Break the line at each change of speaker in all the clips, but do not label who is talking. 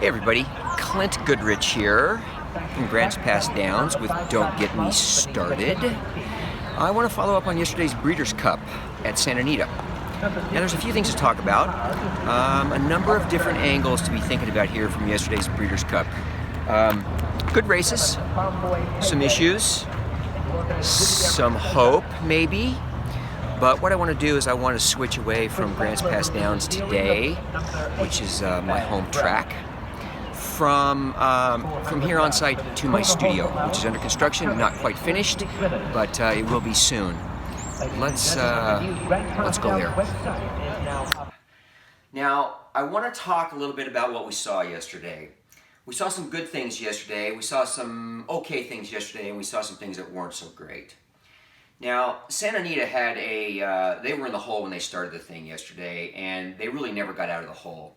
Hey everybody, Clint Goodrich here from Grants Pass Downs with Don't Get Me Started. I want to follow up on yesterday's Breeders' Cup at Santa Anita. Now there's a few things to talk about, a number of different angles to be thinking about here from yesterday's Breeders' Cup. Good races, some issues, some hope maybe. But what I want to do is I want to switch away from Grants Pass Downs today, which is my home track, from here on site to my studio, which is under construction, not quite finished, but it will be soon. Let's go there. Now, I want to talk a little bit about what we saw yesterday. We saw some good things yesterday, we saw some okay things yesterday, and we saw some things that weren't so great. Now, Santa Anita had they were in the hole when they started the thing yesterday, and they really never got out of the hole.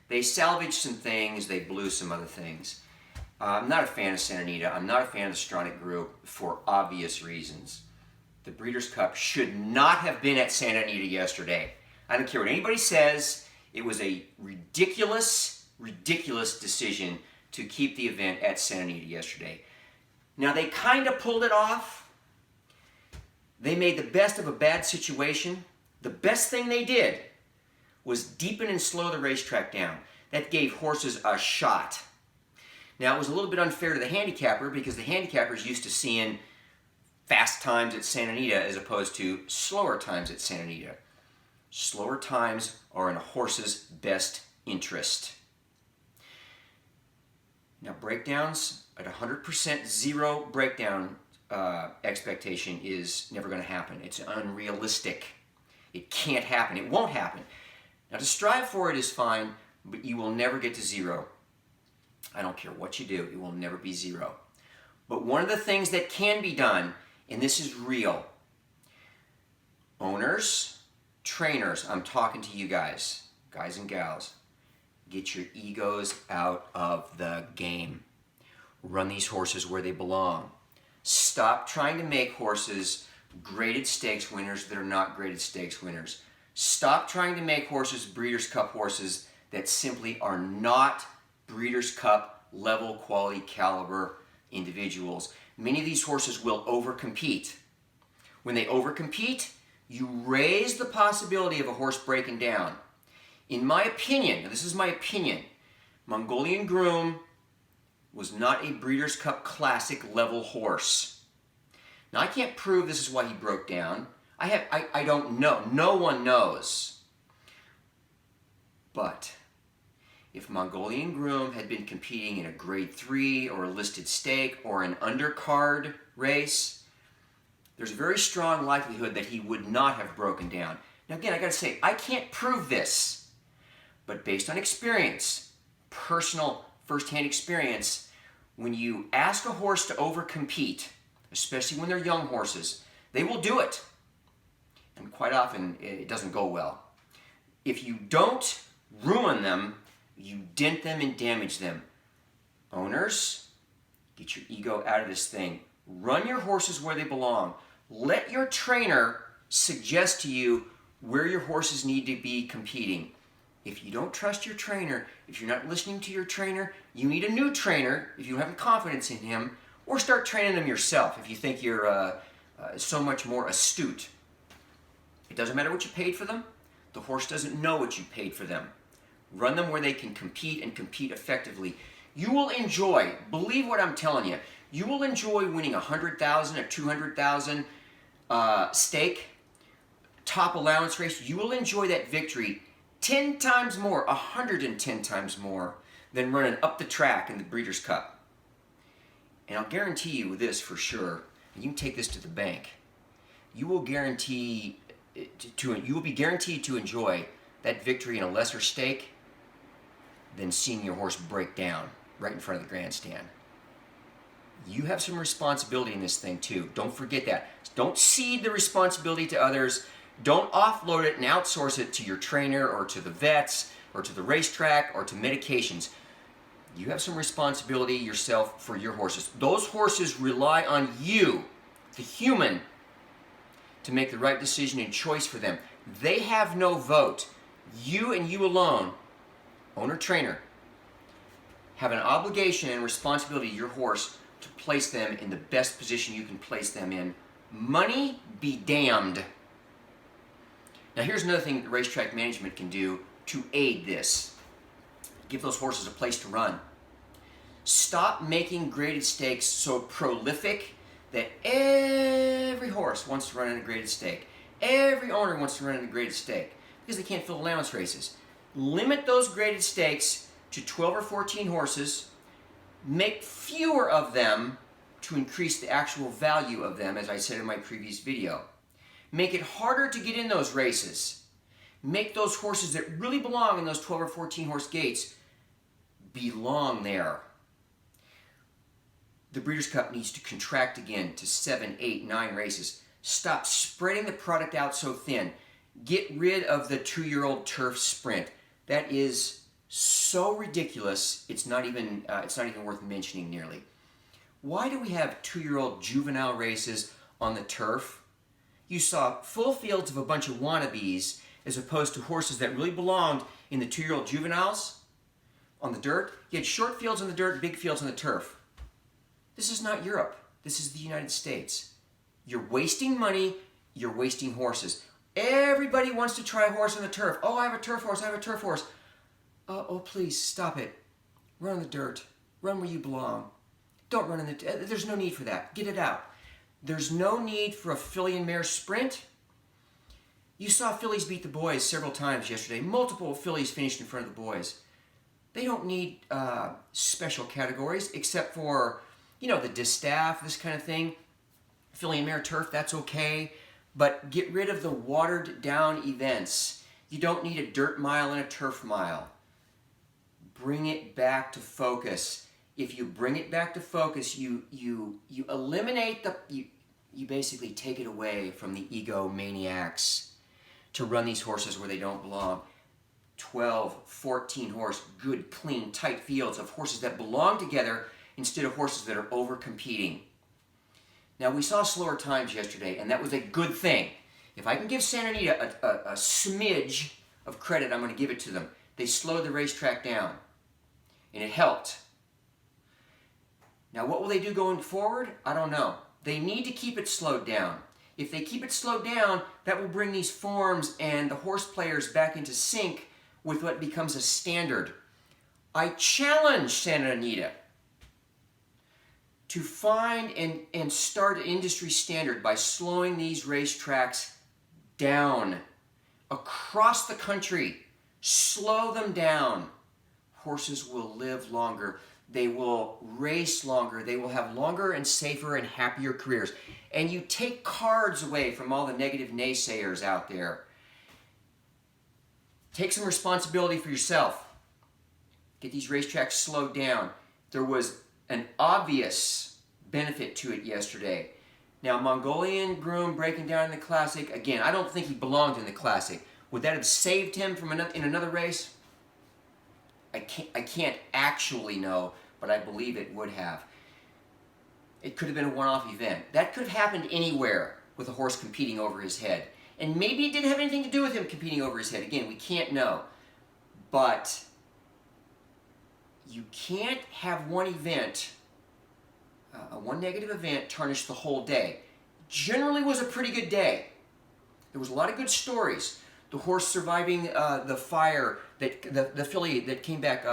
They salvaged some things, they blew some other things. I'm not a fan of Santa Anita. I'm not a fan of the Stronach group for obvious reasons. The Breeders' Cup should not have been at Santa Anita yesterday. I don't care what anybody says. It was a ridiculous, ridiculous decision to keep the event at Santa Anita yesterday. Now, they kind of pulled it off. They made the best of a bad situation. The best thing they did was deepen and slow the racetrack down. That gave horses a shot. Now, it was a little bit unfair to the handicapper because the handicapper's used to seeing fast times at Santa Anita as opposed to slower times at Santa Anita. Slower times are in a horse's best interest. Now, breakdowns at 100% zero breakdown expectation is never going to happen. It's unrealistic. It can't happen. It won't happen. Now, to strive for it is fine, but you will never get to zero. I don't care what you do, it will never be zero. But one of the things that can be done, and this is real, owners, trainers, I'm talking to you guys and gals, get your egos out of the game. Run these horses where they belong. Stop trying to make horses graded stakes winners that are not graded stakes winners. Stop trying to make horses Breeders' Cup horses that simply are not Breeders' Cup level, quality, caliber individuals. Many of these horses will overcompete. When they overcompete, you raise the possibility of a horse breaking down. In my opinion, this is my opinion, Mongolian Groom was not a Breeders' Cup Classic level horse. Now, I can't prove this is why he broke down. I don't know. No one knows. But if Mongolian Groom had been competing in a grade 3 or a listed stake or an undercard race, there's a very strong likelihood that he would not have broken down. Now again, I gotta say, I can't prove this, but based on experience, personal first-hand experience, when you ask a horse to overcompete, especially when they're young horses, they will do it. And quite often, it doesn't go well. If you don't ruin them, you dent them and damage them. Owners, get your ego out of this thing. Run your horses where they belong. Let your trainer suggest to you where your horses need to be competing. If you don't trust your trainer, if you're not listening to your trainer, you need a new trainer if you have confidence in him, or start training them yourself if you think you're so much more astute. It doesn't matter what you paid for them. The horse doesn't know what you paid for them. Run them where they can compete and compete effectively. You will enjoy, believe what I'm telling you, you will enjoy winning $100,000, a $200,000 stake, top allowance race. You will enjoy that victory 10 times more, 110 times more than running up the track in the Breeders' Cup. And I'll guarantee you this for sure, and you can take this to the bank. You will be guaranteed to enjoy that victory in a lesser stake than seeing your horse break down right in front of the grandstand. You have some responsibility in this thing too. Don't forget that. Don't cede the responsibility to others. Don't offload it and outsource it to your trainer or to the vets or to the racetrack or to medications. You have some responsibility yourself for your horses. Those horses rely on you, the human, to make the right decision and choice for them. They have no vote. You and you alone, owner-trainer, have an obligation and responsibility to your horse to place them in the best position you can place them in. Money be damned. Now here's another thing that racetrack management can do to aid this. Give those horses a place to run. Stop making graded stakes so prolific that every horse wants to run in a graded stake. Every owner wants to run in a graded stake because they can't fill allowance races. Limit those graded stakes to 12 or 14 horses. Make fewer of them to increase the actual value of them, as I said in my previous video. Make it harder to get in those races. Make those horses that really belong in those 12 or 14 horse gates belong there. The Breeders' Cup needs to contract again to 7, 8, 9 races. Stop spreading the product out so thin. Get rid of the 2-year-old turf sprint. That is so ridiculous, it's not even worth mentioning nearly. Why do we have 2-year-old juvenile races on the turf? You saw full fields of a bunch of wannabes as opposed to horses that really belonged in the 2-year-old juveniles on the dirt. You had short fields on the dirt, big fields on the turf. This is not Europe. This is the United States. You're wasting money, you're wasting horses. Everybody wants to try a horse on the turf. Oh, I have a turf horse, I have a turf horse. Oh, please, stop it. Run on the dirt. Run where you belong. Don't run in the... There's no need for that. Get it out. There's no need for a filly and mare sprint. You saw fillies beat the boys several times yesterday. Multiple fillies finished in front of the boys. They don't need special categories except for, the distaff, this kind of thing. Filly and mare turf, that's okay. But get rid of the watered down events. You don't need a dirt mile and a turf mile. Bring it back to focus. If you bring it back to focus, you eliminate you basically take it away from the egomaniacs to run these horses where they don't belong. 12, 14 horse, good, clean, tight fields of horses that belong together instead of horses that are over competing. Now we saw slower times yesterday, and that was a good thing. If I can give Santa Anita a smidge of credit, I'm going to give it to them. They slowed the racetrack down, and it helped. Now what will they do going forward? I don't know. They need to keep it slowed down. If they keep it slowed down, that will bring these forms and the horse players back into sync with what becomes a standard. I challenge Santa Anita to find and start an industry standard by slowing these racetracks down across the country. Slow them down. Horses will live longer. They will race longer. They will have longer and safer and happier careers. And you take cards away from all the negative naysayers out there. Take some responsibility for yourself. Get these racetracks slowed down. There was an obvious benefit to it yesterday. Now, Mongolian groom breaking down in the Classic, again, I don't think he belonged in the Classic. Would that have saved him from in another race? I can't actually know, but I believe it would have. It could have been a one-off event. That could have happened anywhere with a horse competing over his head. And maybe it didn't have anything to do with him competing over his head. Again, we can't know. But you can't have one event, one negative event, tarnish the whole day. Generally was a pretty good day. There was a lot of good stories. The horse surviving the fire, the filly that came back,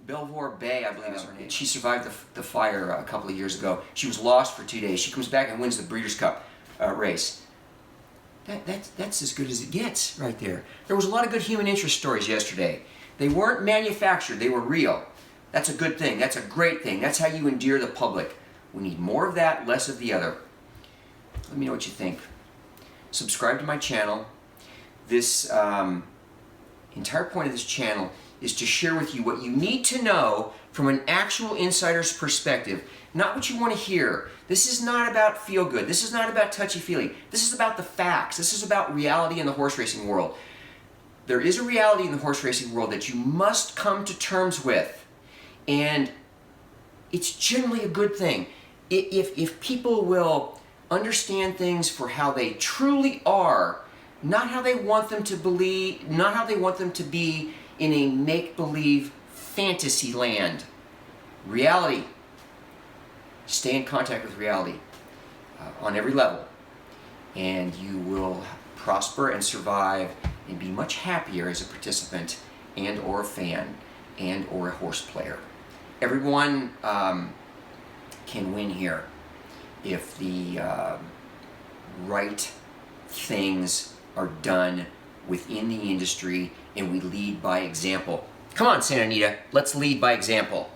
Belvoir Bay, I believe is her name. She survived the fire a couple of years ago. She was lost for 2 days. She comes back and wins the Breeders' Cup race. That's as good as it gets right there. There was a lot of good human interest stories yesterday. They weren't manufactured. They were real. That's a good thing. That's a great thing. That's how you endear the public. We need more of that, less of the other. Let me know what you think. Subscribe to my channel. This entire point of this channel is to share with you what you need to know from an actual insider's perspective, not what you want to hear. This is not about feel-good. This is not about touchy-feely. This is about the facts. This is about reality in the horse racing world. There is a reality in the horse racing world that you must come to terms with, and it's generally a good thing. If people will understand things for how they truly are, not how they want them to believe, not how they want them to be in a make-believe fantasy land. Reality. Stay in contact with reality on every level, and you will prosper and survive and be much happier as a participant and or a fan and or a horse player. Everyone can win here if the right things are done within the industry and we lead by example. Come on, Santa Anita, let's lead by example.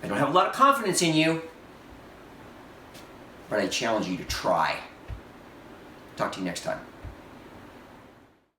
I don't have a lot of confidence in you, but I challenge you to try. Talk to you next time.